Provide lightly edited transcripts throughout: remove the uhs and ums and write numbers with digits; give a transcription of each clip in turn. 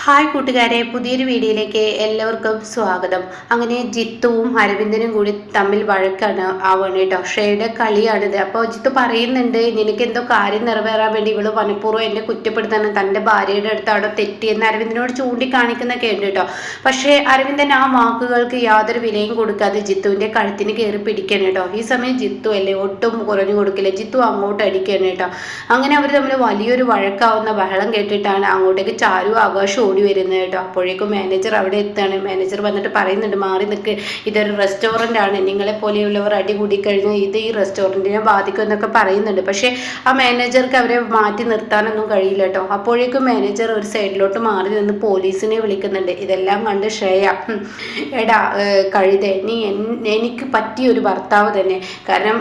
Hi കൂട്ടുകാരെ, പുതിയൊരു വീഡിയോയിലേക്ക് എല്ലാവർക്കും സ്വാഗതം. അങ്ങനെ ജിത്തുവും അരവിന്ദനും കൂടി തമ്മിൽ വഴക്കാണ് ആവുകയാണ് കേട്ടോ. ഷെയുടെ കളിയാണിത്. അപ്പോൾ ജിത്തു പറയുന്നുണ്ട്, നിനക്ക് എന്തോ കാര്യം നിറവേറാൻ വേണ്ടി ഇവള് മനഃപൂർവ്വം എന്നെ കുറ്റപ്പെടുത്താൻ തൻ്റെ ഭാര്യയുടെ അടുത്ത് അവിടെ തെറ്റിയെന്ന് അരവിന്ദനോട് ചൂണ്ടിക്കാണിക്കുന്നൊക്കെ ഉണ്ട് കേട്ടോ. പക്ഷേ അരവിന്ദൻ ആ വാക്കുകൾക്ക് യാതൊരു വിലയും കൊടുക്കാതെ ജിത്തുവിൻ്റെ കഴുത്തിന് കയറി പിടിക്കണം കേട്ടോ. ഈ സമയം ജിത്തു അല്ലേ ഒട്ടും കുറഞ്ഞു കൊടുക്കില്ല. ജിത്തു അങ്ങോട്ട് അടിക്കണം കേട്ടോ. അങ്ങനെ അവർ തമ്മിൽ വലിയൊരു വഴക്കാവുന്ന ബഹളം കേട്ടിട്ടാണ് അങ്ങോട്ടേക്ക് ചാരു ആകാശം ഓടി വരുന്നത് കേട്ടോ. അപ്പോഴേക്കും മാനേജർ അവിടെ എത്താണ്. മാനേജർ വന്നിട്ട് പറയുന്നുണ്ട്, മാറി നിൽക്ക്, ഇതൊരു റെസ്റ്റോറൻ്റ് ആണ്, നിങ്ങളെ പോലെയുള്ളവർ അടി കൂടിക്കഴിഞ്ഞാൽ ഇത് ഈ റെസ്റ്റോറൻറ്റിനെ ബാധിക്കും എന്നൊക്കെ പറയുന്നുണ്ട്. പക്ഷേ ആ മാനേജർക്ക് അവരെ മാറ്റി നിർത്താനൊന്നും കഴിയില്ല കേട്ടോ. അപ്പോഴേക്കും മാനേജർ ഒരു സൈഡിലോട്ട് മാറി നിന്ന് പോലീസിനെ വിളിക്കുന്നുണ്ട്. ഇതെല്ലാം കണ്ട് ശ്രേയ, എടാ കഴുതേ, നീ എനിക്ക് പറ്റിയൊരു ഭർത്താവ് തന്നെ. കാരണം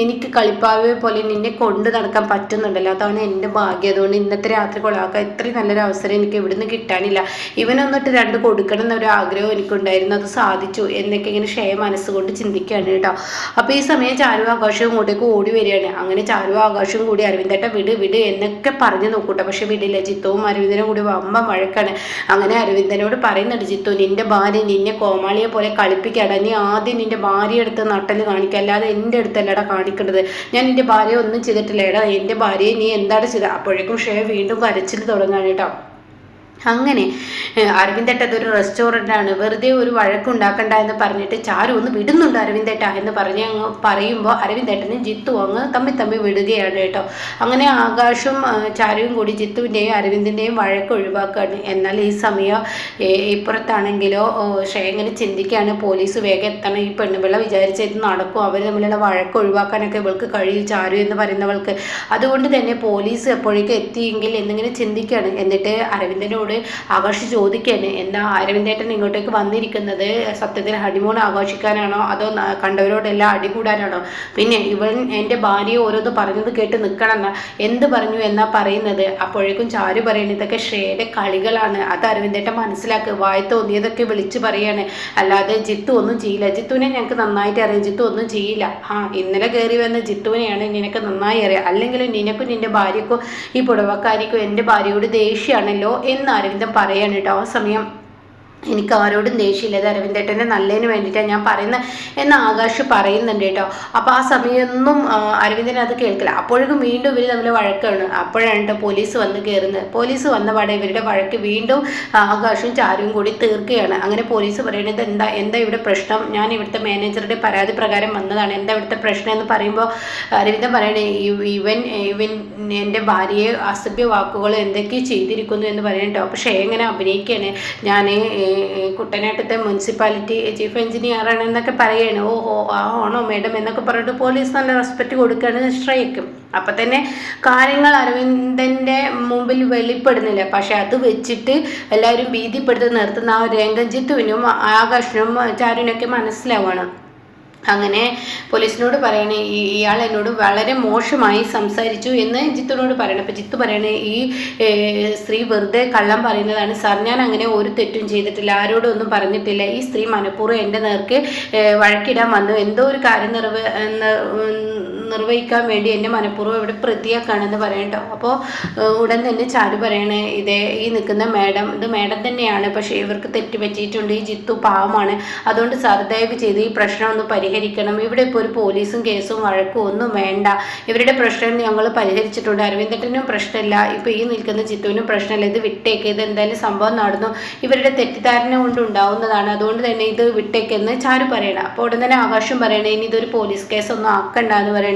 എനിക്ക് കളിപ്പാവെ പോലെ നിന്നെ കൊണ്ട് നടക്കാൻ പറ്റുന്നുണ്ടല്ലോ, അതാണ് എൻ്റെ ഭാഗ്യം. അതുകൊണ്ട് ഇന്നത്തെ രാത്രി കൊള്ളാക്കാൻ ഇത്രയും നല്ലൊരു അവസരം എനിക്ക് ഇവിടുന്ന് കിട്ടാനില്ല. ഇവനൊന്നിട്ട് രണ്ട് കൊടുക്കണം എന്നൊരു ആഗ്രഹം എനിക്കുണ്ടായിരുന്നു, അത് സാധിച്ചു എന്നൊക്കെ ഇങ്ങനെ ഷെയ മനസ്സുകൊണ്ട് ചിന്തിക്കുകയാണ് കേട്ടോ. അപ്പോൾ ഈ സമയം ചാരു ആകാശവും ഇങ്ങോട്ടേക്ക് ഓടി വരികയാണ്. അങ്ങനെ ചാരു ആകാശവും കൂടി അരവിന്ദേട്ട വിട് വിട് എന്നൊക്കെ പറഞ്ഞു നോക്കൂട്ടോ. പക്ഷെ വിടില്ല. ജിത്തുവും അരവിന്ദനും കൂടി വമ്പ വഴക്കാണ്. അങ്ങനെ അരവിന്ദനോട് പറയുന്നുണ്ട്, ജിത്തു, നിന്റെ ഭാര്യ നിന്നെ കോമാളിയെ പോലെ കളിപ്പിക്കാടാ, നീ ആദ്യം നിന്റെ ഭാര്യ എടുത്ത് നട്ടല് കാണിക്കുക, അല്ലാതെ എൻ്റെ അടുത്തല്ലടാ കാണിക്കേണ്ടത്. ഞാൻ നിന്റെ ഭാര്യ ഒന്നും ചെയ്തിട്ടില്ല, എടാ എൻ്റെ ഭാര്യയെ നീ എന്താണ് ചെയ്തത്. അപ്പോഴേക്കും ഷെയ വീണ്ടും കരച്ചിൽ തുടങ്ങാണ് കേട്ടോ. അങ്ങനെ അരവിന്ദേട്ട അതൊരു റെസ്റ്റോറൻ്റാണ്, വെറുതെ ഒരു വഴക്കുണ്ടാക്കണ്ട എന്ന് പറഞ്ഞിട്ട് ചാരു ഒന്ന് വിടുന്നുണ്ട് അരവിന്ദേട്ട എന്ന് പറഞ്ഞ് അങ്ങ് പറയുമ്പോൾ അരവിന്ദേട്ടനും ജിത്തു അങ്ങ് തമ്മിൽ വിടുകയാണ് കേട്ടോ. അങ്ങനെ ആകാശും ചാരുവും കൂടി ജിത്തുവിൻ്റെയും അരവിന്ദിൻ്റെയും വഴക്ക് ഒഴിവാക്കുകയാണ്. എന്നാൽ ഈ സമയം ഇപ്പുറത്താണെങ്കിലോ ഇങ്ങനെ ചിന്തിക്കുകയാണ്, പോലീസ് വേഗം എത്തണം, ഈ പെണ്ണുപിള്ള വിചാരിച്ചത് നടക്കും, അവർ തമ്മിലുള്ള വഴക്ക് ഒഴിവാക്കാനൊക്കെ ഇവൾക്ക് കഴിയും, ചാരു എന്ന് പറയുന്നവൾക്ക്. അതുകൊണ്ട് തന്നെ പോലീസ് എപ്പോഴേക്കും എത്തിയെങ്കിൽ എന്നിങ്ങനെ ചിന്തിക്കുകയാണ്. എന്നിട്ട് അരവിന്ദനോട് ആകാശ് ചോദിക്കാണ്, എന്താ അരവിന്ദേട്ടൻ ഇങ്ങോട്ടേക്ക് വന്നിരിക്കുന്നത് സത്യത്തിൽ ഹണിമൂൺ ആഘോഷിക്കാനാണോ അതോ കണ്ടവരോടെല്ലാം അടികൂടാനാണോ? പിന്നെ ഇവൻ എൻ്റെ ഭാര്യയെ ഓരോന്ന് പറഞ്ഞത് കേട്ട് നിൽക്കണം, എന്ത് പറഞ്ഞു എന്നാ പറയുന്നത്? അപ്പോഴേക്കും ചാരു പറയുന്നത് ഇതൊക്കെ ഷേയുടെ കളികളാണ്, അത് അരവിന്ദേട്ടൻ മനസ്സിലാക്കുക, വായ തോന്നിയതൊക്കെ വിളിച്ച് പറയാണ്, അല്ലാതെ ജിത്തു ഒന്നും ചെയ്യില്ല. ജിത്തുവിനെ ഞങ്ങൾക്ക് നന്നായിട്ട് അറിയാം, ജിത്തു ഒന്നും ചെയ്യില്ല. ഇന്നലെ കയറി വന്ന ജിത്തുവിനെയാണ് നിനക്ക് നന്നായി അറിയാം, അല്ലെങ്കിൽ നിനക്കും നിൻ്റെ ഭാര്യക്കും ഈ പുടവക്കാരിക്കും എൻ്റെ ഭാര്യയോട് ദേഷ്യമാണല്ലോ എന്ന് അരവിന്ദൻ പറയാണ് കേട്ടോ. ആ സമയം എനിക്ക് ആരോടും ദേഷ്യമില്ല, ഇത് അരവിന്ദേട്ടൻ്റെ നല്ലതിന് വേണ്ടിയിട്ടാണ് ഞാൻ പറയുന്നത് എന്ന് ആകാശ് പറയുന്നുണ്ട് കേട്ടോ. അപ്പോൾ ആ സമയമൊന്നും അരവിന്ദൻ അത് കേൾക്കില്ല. അപ്പോഴേക്കും വീണ്ടും ഇവർ തമ്മിൽ വഴക്കാണ്. അപ്പോഴാണ് കേട്ടോ പോലീസ് വന്ന് കയറുന്നത്. പോലീസ് വന്ന പാടെ ഇവരുടെ വഴക്ക് വീണ്ടും ആകാശും ചാരുവും കൂടി തീർക്കുകയാണ്. അങ്ങനെ പോലീസ് പറയുന്നത്, എന്താ ഇവിടെ പ്രശ്നം, ഞാൻ ഇവിടുത്തെ മാനേജറുടെ പരാതി പ്രകാരം വന്നതാണ്, എന്താ ഇവിടുത്തെ പ്രശ്നം എന്ന് പറയുമ്പോൾ അരവിന്ദൻ പറയണേ, ഇവൻ എൻ്റെ ഭാര്യയെ അസഭ്യ വാക്കുകൾ എന്തൊക്കെ ചെയ്തിരിക്കുന്നു എന്ന് പറയണം കേട്ടോ. പക്ഷേ എങ്ങനെ അഭിനയിക്കുകയാണ്, ഞാൻ കുട്ടനാട്ടത്തെ മുനിസിപ്പാലിറ്റി ചീഫ് എഞ്ചിനീയർ ആണ് എന്നൊക്കെ പറയുകയാണ്. ഓഹോ ആണോ മേഡം എന്നൊക്കെ പറഞ്ഞിട്ട് പോലീസ് നല്ല റെസ്പെക്റ്റ് കൊടുക്കുകയാണ് ശ്രേയക്കും. അപ്പം തന്നെ കാര്യങ്ങൾ അരവിന്ദൻ്റെ മുമ്പിൽ വെളിപ്പെടുന്നില്ല. പക്ഷെ അത് വെച്ചിട്ട് എല്ലാവരും ഭീതിപ്പെടുത്തി നിർത്തുന്ന ആ ഒരു രംഗം ജിത്തുവിനും ആകാശിനും ചാരുവിനൊക്കെ മനസ്സിലാവുകയാണ്. അങ്ങനെ പോലീസിനോട് പറയണേ, ഇയാൾ എന്നോട് വളരെ മോശമായി സംസാരിച്ചു എന്ന് ജിത്തുവിനോട് പറയണം. അപ്പോൾ ജിത്തു പറയണേ, ഈ സ്ത്രീ വെറുതെ കള്ളം പറയുന്നതാണ് സാർ, ഞാൻ അങ്ങനെ ഒരു തെറ്റും ചെയ്തിട്ടില്ല, ആരോടും ഒന്നും പറഞ്ഞിട്ടില്ല. ഈ സ്ത്രീ മനഃപൂർവ്വം എൻ്റെ നേർക്ക് വഴക്കിടാൻ വന്നു, എന്തോ ഒരു കാര്യം നിർവഹിക്കാൻ വേണ്ടി എന്നെ മനഃപൂർവ്വം ഇവിടെ പ്രതിയാക്കാണെന്ന് പറയട്ടോ. അപ്പോൾ ഉടൻ തന്നെ ചാരു പറയണേ, ഈ നിൽക്കുന്ന മേഡം, ഇത് മേഡം തന്നെയാണ്, പക്ഷേ ഇവർക്ക് തെറ്റ് പറ്റിയിട്ടുണ്ട്, ഈ ജിത്തു പാവമാണ്, അതുകൊണ്ട് സാർ ദയവ് ചെയ്ത് ഈ പ്രശ്നം ഒന്ന് പരിഹരിക്കണം, ഇവിടെ ഇപ്പോൾ ഒരു പോലീസും കേസും വഴക്കും ഒന്നും വേണ്ട, ഇവരുടെ പ്രശ്നം ഞങ്ങൾ പരിഹരിച്ചിട്ടുണ്ട്, അരവിന്ദേട്ടനും പ്രശ്നമില്ല, ഇപ്പോൾ ഈ നിൽക്കുന്ന ജിത്തുവിനും പ്രശ്നമില്ല, ഇത് വിട്ടേക്ക്, ഇത് എന്തായാലും സംഭവം നടന്നു, ഇവരുടെ തെറ്റിദ്ധാരണ കൊണ്ട് ഉണ്ടാവുന്നതാണ്, അതുകൊണ്ട് തന്നെ ഇത് വിട്ടേക്കെന്ന് ചാരു പറയണം. അപ്പോൾ ഉടൻ തന്നെ ആകാശം പറയണേ, ഇനി ഇതൊരു പോലീസ് കേസൊന്നും ആക്കണ്ട എന്ന് പറയണേ.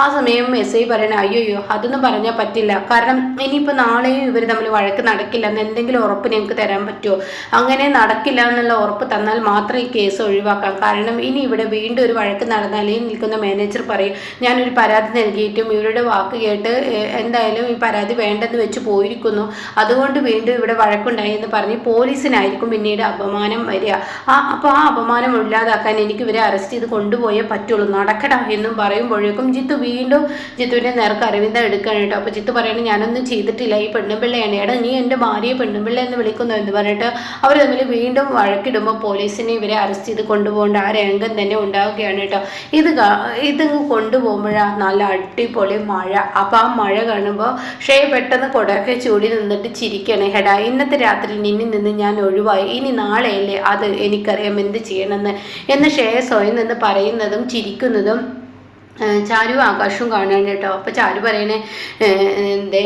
ആ സമയം എസ് പറയണേ, അയ്യോ അതൊന്നും പറഞ്ഞാൽ പറ്റില്ല, കാരണം ഇനിയിപ്പോൾ നാളെയും ഇവർ തമ്മിൽ വഴക്ക് നടക്കില്ല എന്ന് എന്തെങ്കിലും ഉറപ്പ് ഞങ്ങൾക്ക് തരാൻ പറ്റുമോ? അങ്ങനെ നടക്കില്ല എന്നുള്ള ഉറപ്പ് തന്നാൽ മാത്രമേ ഈ കേസ് ഒഴിവാക്കാം. കാരണം ഇനി ഇവിടെ വീണ്ടും ഒരു വഴക്ക് നടന്നാലേ നിൽക്കുന്ന മാനേജർ പറയും, ഞാനൊരു പരാതി നൽകിയിട്ടും ഇവരുടെ വാക്ക് കേട്ട് എന്തായാലും ഈ പരാതി വേണ്ടെന്ന് വെച്ച് പോയിരിക്കുന്നു, അതുകൊണ്ട് വീണ്ടും ഇവിടെ വഴക്കുണ്ടായി എന്ന് പറഞ്ഞ് പോലീസിനായിരിക്കും പിന്നീട് അപമാനം വരിക. അപ്പോൾ ആ അപമാനം ഇല്ലാതാക്കാൻ എനിക്ക് ഇവരെ അറസ്റ്റ് ചെയ്ത് കൊണ്ടുപോയേ പറ്റുള്ളൂ, നടക്കടാ എന്നും പറയുമ്പോഴേക്കും അപ്പോഴേക്കും ജിത്തു വീണ്ടും ജിത്തുവിൻ്റെ നേർക്ക് അരവിന്ദ എടുക്കുകയാണ് കേട്ടോ. അപ്പോൾ ജിത്തു പറയുന്നത് ഞാനൊന്നും ചെയ്തിട്ടില്ല, ഈ പെണ്ണുപിള്ളയാണ്, എടാ നീ എൻ്റെ ഭാര്യയെ പെണ്ണുപിള്ള എന്ന് വിളിക്കുന്നു എന്ന് പറഞ്ഞിട്ട് അവർ തമ്മിൽ വീണ്ടും വഴക്കിടുമ്പോൾ പോലീസിനെ ഇവരെ അറസ്റ്റ് ചെയ്ത് കൊണ്ടുപോകേണ്ട ആ രംഗം തന്നെ ഉണ്ടാവുകയാണ് കേട്ടോ. ഇത് കൊണ്ടുപോകുമ്പോഴാണ് നല്ല അടിപൊളി മഴ. അപ്പോൾ ആ മഴ കാണുമ്പോൾ ഷേ പെട്ടെന്ന് കൊടയൊക്കെ ചൂടി നിന്നിട്ട് ചിരിക്കുകയാണ്. ഹെടാ ഇന്നത്തെ രാത്രി നിന്നിൽ നിന്ന് ഞാൻ ഒഴിവായി, ഇനി നാളെയല്ലേ അത് എനിക്കറിയാം എന്ത് ചെയ്യണമെന്ന് എന്ന് ഷേ സ്വയം നിന്ന് പറയുന്നതും ചിരിക്കുന്നതും ചാരു ആകാശവും കാണാൻ കേട്ടോ. അപ്പോൾ ചാരു പറയണേ എന്തേ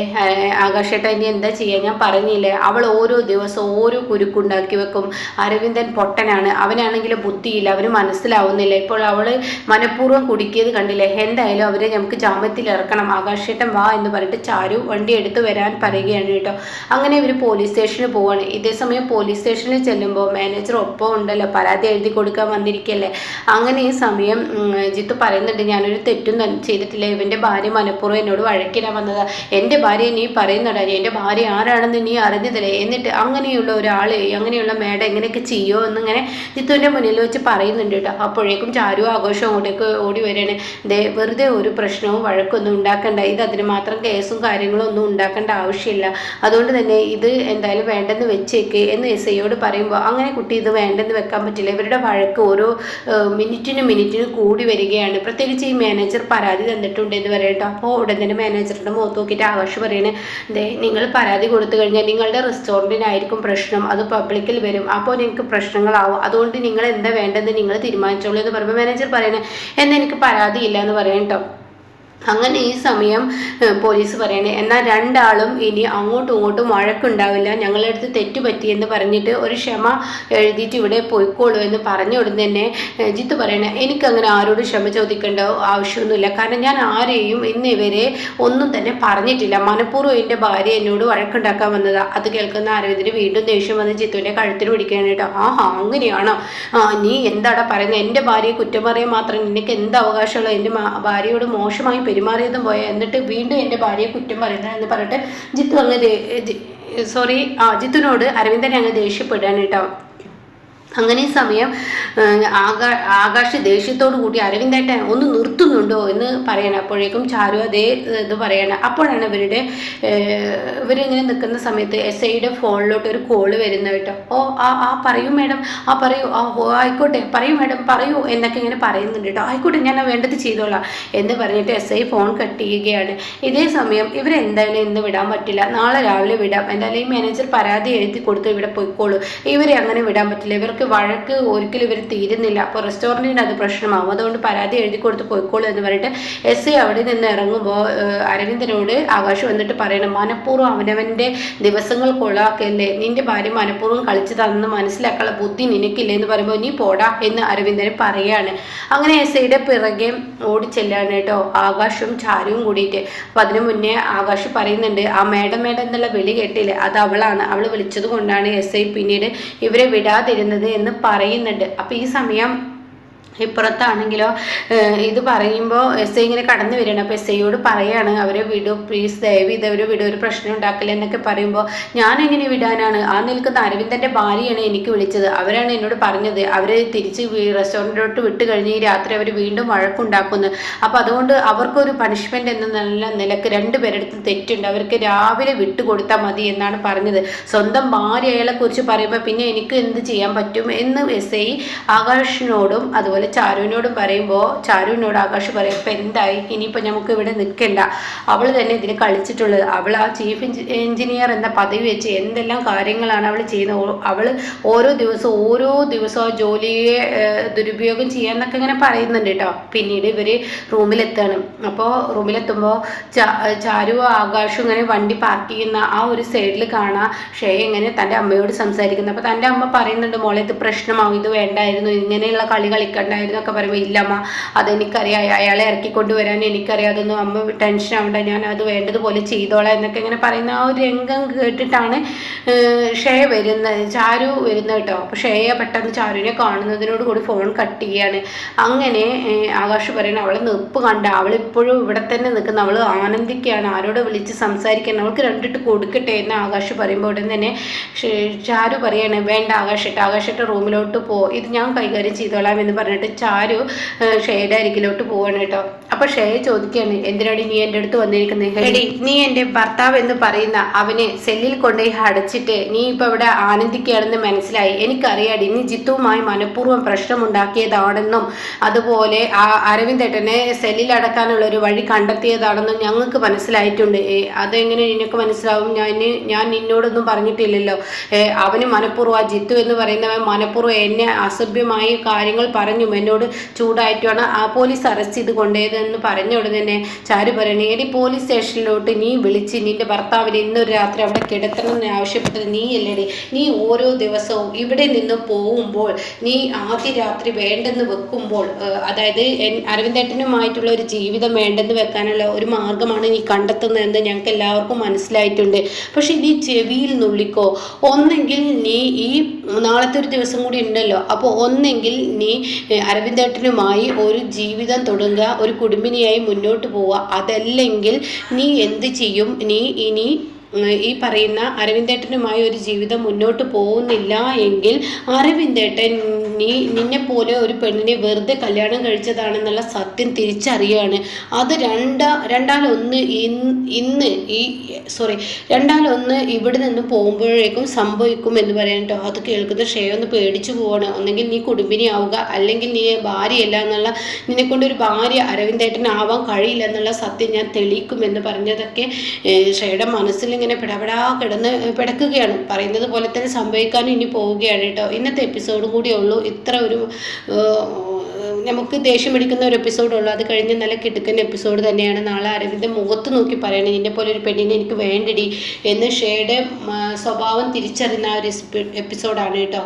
ആകാശേട്ടാ ഇനി എന്താ ചെയ്യുക, ഞാൻ പറഞ്ഞില്ലേ അവൾ ഓരോ ദിവസവും ഓരോ കുരുക്കുണ്ടാക്കി വെക്കും. അരവിന്ദൻ പൊട്ടനാണ്, അവനാണെങ്കിൽ ബുദ്ധിയില്ല, അവന് മനസ്സിലാവുന്നില്ല. ഇപ്പോൾ അവൾ മനഃപൂർവ്വം കുടുക്കിയത് കണ്ടില്ലേ, എന്തായാലും അവരെ നമുക്ക് ജാമ്യത്തിൽ ഇറക്കണം, ആകാശേട്ടൻ വാ എന്ന് പറഞ്ഞിട്ട് ചാരു വണ്ടി എടുത്ത് വരാൻ പറയുകയാണ് കേട്ടോ. അങ്ങനെ ഇവർ പോലീസ് സ്റ്റേഷനിൽ പോവാണ്. ഇതേ സമയം പോലീസ് സ്റ്റേഷനിൽ ചെല്ലുമ്പോൾ മാനേജർ ഒപ്പം ഉണ്ടല്ലോ, പരാതി എഴുതി കൊടുക്കാൻ വന്നിരിക്കല്ലേ. അങ്ങനെ ഈ സമയം ജിത്തു പറയുന്നുണ്ട് ഞാനൊരു തെറ്റും ചെയ്തിട്ടില്ല, ഇവൻ്റെ ഭാര്യ മനഃപൂർവ്വം എന്നോട് വഴക്കിടാൻ വന്നതാ, എൻ്റെ ഭാര്യ നീ പറയുന്നടാ, എൻ്റെ ഭാര്യ ആരാണെന്ന് നീ അറിഞ്ഞതില്ലേ, എന്നിട്ട് അങ്ങനെയുള്ള ഒരാൾ അങ്ങനെയുള്ള മേഡം എങ്ങനെയൊക്കെ ചെയ്യുമോ എന്നിങ്ങനെ ജിത്തുവിൻ്റെ മുന്നിൽ വെച്ച് പറയുന്നുണ്ട് കേട്ടോ. അപ്പോഴേക്കും ചാരു ആഘോഷം അങ്ങോട്ടേക്ക് ഓടി വരികയാണ്. വെറുതെ ഒരു പ്രശ്നവും വഴക്കൊന്നും ഉണ്ടാക്കണ്ട, ഇത് അതിന് മാത്രം കേസും കാര്യങ്ങളും ഒന്നും ഉണ്ടാക്കേണ്ട ആവശ്യമില്ല, അതുകൊണ്ട് തന്നെ ഇത് എന്തായാലും വേണ്ടെന്ന് വെച്ചേക്ക് എന്ന് എസ് ഐയോട് പറയുമ്പോൾ അങ്ങനെ കുട്ടി ഇത് വേണ്ടെന്ന് വെക്കാൻ പറ്റില്ല, ഇവരുടെ വഴക്ക് ഓരോ മിനിറ്റിന് കൂടി വരികയാണ്. പ്രത്യേകിച്ച് ഈ മാനേജർ പരാതി തന്നിട്ടുണ്ട് എന്ന് പറയട്ടോ. അപ്പോൾ ഉടൻ തന്നെ മാനേജറുടെ മുഖത്ത് നോക്കിയിട്ട് ആകാശ് പറയണേ നിങ്ങൾ പരാതി കൊടുത്തു കഴിഞ്ഞാൽ നിങ്ങളുടെ റെസ്റ്റോറൻറ്റിനായിരിക്കും പ്രശ്നം, അത് പബ്ലിക്കിൽ വരും, അപ്പോൾ നിങ്ങൾക്ക് പ്രശ്നങ്ങളാവും, അതുകൊണ്ട് നിങ്ങൾ എന്താ വേണ്ടതെന്ന് നിങ്ങൾ തീരുമാനിച്ചോളൂ എന്ന് പറയുമ്പോൾ മാനേജർ പറയണേ എന്നാൽ എനിക്ക് പരാതിയില്ല എന്ന് പറയാം കേട്ടോ. അങ്ങനെ ഈ സമയം പോലീസ് പറയണേ എന്നാൽ രണ്ടാളും ഇനി അങ്ങോട്ടും ഇങ്ങോട്ടും വഴക്കുണ്ടാവില്ല, ഞങ്ങളുടെ അടുത്ത് തെറ്റുപറ്റിയെന്ന് പറഞ്ഞിട്ട് ഒരു ക്ഷമ എഴുതിയിട്ട് ഇവിടെ പോയിക്കോളൂ എന്ന് പറഞ്ഞ ഉടൻ തന്നെ ജിത്തു പറയണേ എനിക്കങ്ങനെ ആരോട് ക്ഷമ ചോദിക്കേണ്ട ആവശ്യമൊന്നുമില്ല, കാരണം ഞാൻ ആരെയും ഇന്നിവരെ ഒന്നും തന്നെ പറഞ്ഞിട്ടില്ല, മനഃപൂർവ്വം എൻ്റെ ഭാര്യ എന്നോട് വഴക്കുണ്ടാക്കാൻ വന്നതാ. അത് കേൾക്കുന്ന അരവിന്ദിന് വീണ്ടും ദേഷ്യം വന്ന് ജിത്തുവിൻ്റെ കഴുത്തിന് പിടിക്കുകയാണ് കേട്ടോ. ആഹാ അങ്ങനെയാണോ, നീ എന്താടാ പറയുന്നത്, എൻ്റെ ഭാര്യയെ കുറ്റം പറയാൻ മാത്രം നിനക്ക് എന്ത് അവകാശമുള്ള, എൻ്റെ ഭാര്യയോട് മോശമായി പെരുമാറിയതും പോയ എന്നിട്ട് വീണ്ടും എൻ്റെ ഭാര്യയെ കുറ്റം പറയുന്നത് എന്ന് പറഞ്ഞിട്ട് ജിത്തു ജിത്തുവിനോട് അരവിന്ദനെ അങ്ങ് ദേഷ്യപ്പെടുകയാണ് കേട്ടോ. അങ്ങനെ ഈ സമയം ആകാശ് ദേഷ്യത്തോടു കൂടി അരവിന്ദേട്ടൻ ഒന്ന് നിർത്തുന്നുണ്ടോ എന്ന് പറയണം. അപ്പോഴേക്കും ചാരു അതേ ഇത് പറയണം. അപ്പോഴാണ് ഇവരിങ്ങനെ നിൽക്കുന്ന സമയത്ത് എസ് ഐയുടെ ഫോണിലോട്ട് ഒരു കോള് വരുന്ന കേട്ടോ. പറയൂ മാഡം, പറയൂ, ആയിക്കോട്ടെ, പറയൂ മാഡം, പറയൂ എന്നൊക്കെ ഇങ്ങനെ പറയുന്നുണ്ട് കേട്ടോ. ആയിക്കോട്ടെ ഞാൻ വേണ്ടത് ചെയ്തോളാം എന്ന് പറഞ്ഞിട്ട് എസ് ഐ ഫോൺ കട്ട് ചെയ്യുകയാണ്. ഇതേ സമയം ഇവരെന്തായാലും ഇന്ന് വിടാൻ പറ്റില്ല, നാളെ രാവിലെ വിടാം, എന്തായാലും ഈ മാനേജർ പരാതി എഴുതി കൊടുത്ത് ഇവിടെ പോയിക്കോളൂ, ഇവരെ അങ്ങനെ വിടാൻ പറ്റില്ല, ഇവർക്ക് വഴക്ക് ഒരിക്കലും ഇവർ തീരുന്നില്ല, അപ്പോൾ റെസ്റ്റോറൻറ്റിന് അത് പ്രശ്നമാവും, അതുകൊണ്ട് പരാതി എഴുതി കൊടുത്ത് പോയിക്കോളൂ എന്ന് പറഞ്ഞിട്ട് എസ് ഐ അവിടെ നിന്ന് ഇറങ്ങുമ്പോൾ അരവിന്ദനോട് ആകാശ് വന്നിട്ട് പറയണം മനഃപൂർവ്വം അവനവൻ്റെ ദിവസങ്ങൾ കൊള്ളാക്കല്ലേ, നിന്റെ ഭാര്യ മനഃപൂർവ്വം കളിച്ചു തന്ന് മനസ്സിലാക്കാനുള്ള ബുദ്ധി നിനക്കില്ലേ എന്ന് പറയുമ്പോൾ നീ പോടാ എന്ന് അരവിന്ദന് പറയാണ്. അങ്ങനെ എസ് ഐയുടെ പിറകെ ഓടിച്ചെല്ലാണ് കേട്ടോ ആകാശും ചാരുവും കൂടിയിട്ട്. അപ്പം അതിനു മുന്നേ ആകാശ് പറയുന്നുണ്ട് ആ മേഡം എന്നുള്ള വിളി കേട്ടില്ലേ, അത് അവളാണ്, അവൾ വിളിച്ചത് കൊണ്ടാണ് എസ് ഐ പിന്നീട് ഇവരെ വിടാതിരുന്നത് എന്ന് പറയുന്നുണ്ട്. അപ്പോൾ ഈ സമയം ഇപ്പുറത്താണെങ്കിലോ ഇത് പറയുമ്പോൾ എസ് ഐ ഇങ്ങനെ കടന്നു വരികയാണ്. അപ്പോൾ എസ് ഐയോട് പറയാണ് അവരെ വിടൂ പ്ലീസ്, ദയവ് ഇതവരെ വിടൂ, ഒരു പ്രശ്നം ഉണ്ടാക്കില്ല എന്നൊക്കെ പറയുമ്പോൾ ഞാൻ എങ്ങനെ വിടാനാണ്, ആ നിൽക്കുന്ന അരവിന്ദൻ്റെ ഭാര്യയാണ് എനിക്ക് വിളിച്ചത്, അവരാണ് എന്നോട് പറഞ്ഞത് അവരെ തിരിച്ച് റെസ്റ്റോറൻറ്റിലോട്ട് വിട്ട് കഴിഞ്ഞ് ഈ രാത്രി അവർ വീണ്ടും വഴക്കുണ്ടാക്കുന്നത്, അപ്പോൾ അതുകൊണ്ട് അവർക്കൊരു പണിഷ്മെൻ്റ് എന്ന നല്ല നിലക്ക് രണ്ടുപേരെടുത്തും തെറ്റുണ്ട്, അവർക്ക് രാവിലെ വിട്ടുകൊടുത്താൽ മതി എന്നാണ് പറഞ്ഞത്. സ്വന്തം ഭാര്യ അയാളെക്കുറിച്ച് പറയുമ്പോൾ പിന്നെ എനിക്ക് എന്ത് ചെയ്യാൻ പറ്റും എന്ന് എസ് ഐ ആകാശിനോടും അതുപോലെ ചാരുവിനോടും പറയുമ്പോൾ ചാരുവിനോട് ആകാശ് പറയും ഇപ്പം എന്തായി, ഇനിയിപ്പോൾ നമുക്ക് ഇവിടെ നിൽക്കണ്ട, അവൾ തന്നെ ഇതിന് കളിച്ചിട്ടുള്ളത്, അവൾ ആ ചീഫ് എഞ്ചിനീയർ എന്ന പദവി വെച്ച് എന്തെല്ലാം കാര്യങ്ങളാണ് അവൾ ചെയ്യുന്നത്, അവൾ ഓരോ ദിവസവും ആ ജോലിയെ ദുരുപയോഗം ചെയ്യാന്നൊക്കെ ഇങ്ങനെ പറയുന്നുണ്ട് കേട്ടോ. പിന്നീട് ഇവർ റൂമിലെത്താണ്. അപ്പോൾ റൂമിലെത്തുമ്പോൾ ചാരുവോ ആകാശും ഇങ്ങനെ വണ്ടി പാർക്ക് ചെയ്യുന്ന ആ ഒരു സൈഡിൽ കാണാം ഷേ ഇങ്ങനെ തൻ്റെ അമ്മയോട് സംസാരിക്കുന്നത്. അപ്പോൾ തൻ്റെ അമ്മ പറയുന്നുണ്ട് മോളെ ഇത് പ്രശ്നമാവും, ഇത് വേണ്ടായിരുന്നു, ഇങ്ങനെയുള്ള കളി കളിക്കണ്ടായിരുന്നു എന്നൊക്കെ പറയുമ്പോൾ ഇല്ലമ്മ അതെനിക്കറിയാം, അയാളെ ഇറക്കിക്കൊണ്ടുവരാൻ എനിക്കറിയാം, അതൊന്നും അമ്മ ടെൻഷൻ ആവണ്ട, ഞാൻ അത് വേണ്ടതുപോലെ ചെയ്തോളാം എന്നൊക്കെ ഇങ്ങനെ പറയുന്ന ആ ഒരു രംഗം കേട്ടിട്ടാണ് ചാരു വരുന്നത് കേട്ടോ. അപ്പോൾ ഷേയെ പെട്ടെന്ന് ചാരുവിനെ കാണുന്നതിനോട് കൂടി ഫോൺ കട്ട് ചെയ്യുകയാണ്. അങ്ങനെ ആകാശ് പറയുന്നത് അവളെ നിപ്പ് കണ്ട, അവളിപ്പോഴും ഇവിടെ തന്നെ നിൽക്കുന്ന, അവൾ ആനന്ദിക്കുകയാണ്, ആരോട് വിളിച്ച് സംസാരിക്കണം, അവൾക്ക് രണ്ടിട്ട് കൊടുക്കട്ടെ എന്ന് ആകാശ് പറയുമ്പോൾ ഉടൻ തന്നെ ചാരു പറയാണ് വേണ്ട ആകാശേട്ട റൂമിലോട്ട് പോ, ഇത് ഞാൻ കൈകാര്യം ചെയ്തോളാം എന്ന് പറഞ്ഞിട്ട് പറഞ്ഞിട്ട് ചാരു ഷേയുടെ അരികിലോട്ട് പോവാണ് കേട്ടോ. അപ്പൊ ഷേയ ചോദിക്കുകയാണ്, എന്തിനാണ് നീ എൻ്റെ അടുത്ത് വന്നിരിക്കുന്നത്? എടി, നീ എൻ്റെ ഭർത്താവ് എന്ന് പറയുന്ന അവനെ സെല്ലിൽ കൊണ്ടുപോയി അടച്ചിട്ട് നീ ഇപ്പൊ ഇവിടെ ആനന്ദിക്കുകയാണെന്ന് മനസ്സിലായി. എനിക്കറിയാടി, നീ ജിത്തുവുമായി മനഃപൂർവ്വം പ്രശ്നമുണ്ടാക്കിയതാണെന്നും അതുപോലെ ആ അരവിന്ദേട്ടനെ സെല്ലിൽ അടക്കാനുള്ള ഒരു വഴി കണ്ടെത്തിയതാണെന്നും ഞങ്ങൾക്ക് മനസ്സിലായിട്ടുണ്ട്. അതെങ്ങനെ നിനക്ക് മനസ്സിലാവും? ഞാൻ നിന്നോടൊന്നും പറഞ്ഞിട്ടില്ലല്ലോ. അവന് മനഃപൂർവ്വം, ആ ജിത്തു എന്ന് പറയുന്നവൻ മനഃപൂർവ്വം എന്നെ അസഭ്യമായി കാര്യങ്ങൾ പറഞ്ഞു, എന്നോട് ചൂടായിട്ടാണ് ആ പോലീസ് അറസ്റ്റ് ചെയ്ത് കൊണ്ടുപോയതെന്ന് പറഞ്ഞ ഉടനെ തന്നെ ചാരു പറയണേ, എടി പോലീസ് സ്റ്റേഷനിലോട്ട് നീ വിളിച്ച് നിന്റെ ഭർത്താവിനെ ഇന്നൊരു രാത്രി അവിടെ കിടത്തണം എന്ന് ആവശ്യപ്പെട്ടത് നീ അല്ലേടി? നീ ഓരോ ദിവസവും ഇവിടെ നിന്ന് പോകുമ്പോൾ, നീ ആദ്യ രാത്രി വേണ്ടെന്ന് വെക്കുമ്പോൾ, അതായത് അരവിന്ദേട്ടനുമായിട്ടുള്ള ഒരു ജീവിതം വേണ്ടെന്ന് വെക്കാനുള്ള ഒരു മാർഗമാണ് നീ കണ്ടെത്തുന്നതെന്ന് ഞങ്ങൾക്ക് എല്ലാവർക്കും മനസ്സിലായിട്ടുണ്ട്. പക്ഷെ നീ ചെവിയിൽ നുള്ളിക്കോ. ഒന്നെങ്കിൽ നീ ഈ നാളത്തെ ഒരു ദിവസം കൂടി ഉണ്ടല്ലോ, അപ്പോൾ ഒന്നെങ്കിൽ നീ അരവിന്ദേട്ടനുമായി ഒരു ജീവിതം തുടങ്ങുക, ഒരു കുടുംബിനിയായി മുന്നോട്ട് പോവുക. അതല്ലെങ്കിൽ നീ എന്ത് ചെയ്യും? നീ ഇനി ഈ പറയുന്ന അരവിന്ദേട്ടനുമായി ഒരു ജീവിതം മുന്നോട്ട് പോകുന്നില്ല എങ്കിൽ അരവിന്ദേട്ടൻ നിന്നെപ്പോലെ ഒരു പെണ്ണിനെ വെറുതെ കല്യാണം കഴിച്ചതാണെന്നുള്ള സത്യം തിരിച്ചറിയാണ്. അത് രണ്ടാലൊന്ന് ഇവിടെ നിന്ന് പോകുമ്പോഴേക്കും സംഭവിക്കും എന്ന് പറയാൻ കേട്ടോ. അത് കേൾക്കുന്ന ഷേ ഒന്ന് പേടിച്ചു പോവാണ്. ഒന്നെങ്കിൽ നീ കുടുംബിനി ആവുക, അല്ലെങ്കിൽ നീ ഭാര്യയല്ല എന്നുള്ള, നിന്നെക്കൊണ്ടൊരു ഭാര്യ അരവിന്ദേട്ടനാവാൻ കഴിയില്ല എന്നുള്ള സത്യം ഞാൻ തെളിയിക്കുമെന്ന് പറഞ്ഞതൊക്കെ ഷേയുടെ മനസ്സിൽ ഇങ്ങനെ കിടന്ന് പിടക്കുകയാണ്. പറയുന്നത് പോലെ തന്നെ സംഭവിക്കാനും ഇനി പോവുകയാണ് കേട്ടോ. ഇന്നത്തെ എപ്പിസോഡും കൂടിയേ ഉള്ളൂ. ഇത്ര ഒരു നമുക്ക് ദേഷ്യം പിടിക്കുന്ന ഒരു എപ്പിസോഡുള്ളൂ. അത് കഴിഞ്ഞ് നല്ല കിടുക്കുന്ന എപ്പിസോഡ് തന്നെയാണ്. നാളെ അരവിന്ദ് മുഖത്ത് നോക്കി പറയണേ, നിന്നെ പോലെ ഒരു പെണ്ണിനെ എനിക്ക് വേണ്ടടി എന്ന് ഷേയുടെ സ്വഭാവം തിരിച്ചറിയുന്ന ആ ഒരു എപ്പിസോഡാണ് കേട്ടോ.